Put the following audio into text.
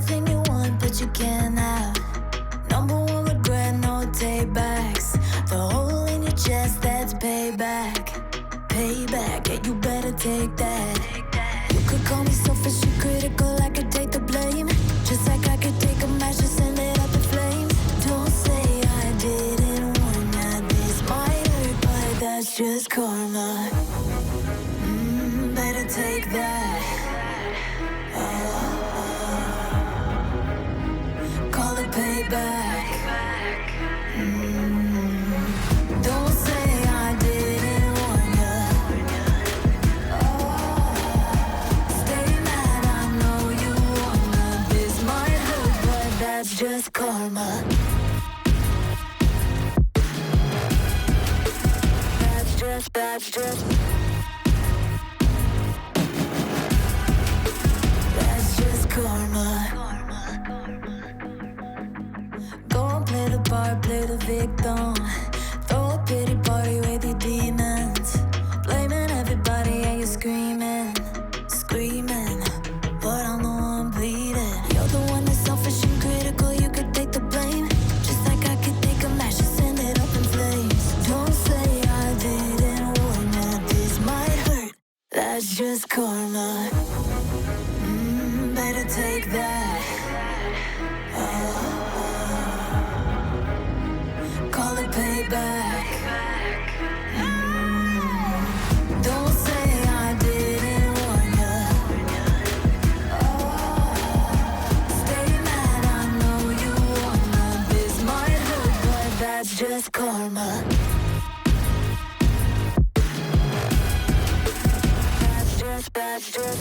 Everything you want, but you can't have. Number one regret, no takebacks. The hole in your chest, that's payback. Payback, yeah, you better take that. You could call me selfish and critical, I could take the blame. Just like I could take a match and send it up in flames. Don't say I didn't warn ya. This might hurt, but that's just karma. Better take that. Call it payback. Don't say I didn't warn ya. Stay mad, I know you wanna. This might hurt, but that's just karma. That's just karma. Go and play the part, play the victim. Throw a pity party with your demons. Blaming everybody and you're screaming. But I'm the one bleeding. You're the one that's selfish and critical, you could take the blame. Just like I could take a match and send it up in flames. Don't say I didn't warn ya. This might hurt, that's just karma. Better take that. Call it payback. Don't say I didn't warn ya. Stay mad, I know you wanna. This might hurt, but that's just karma. That's just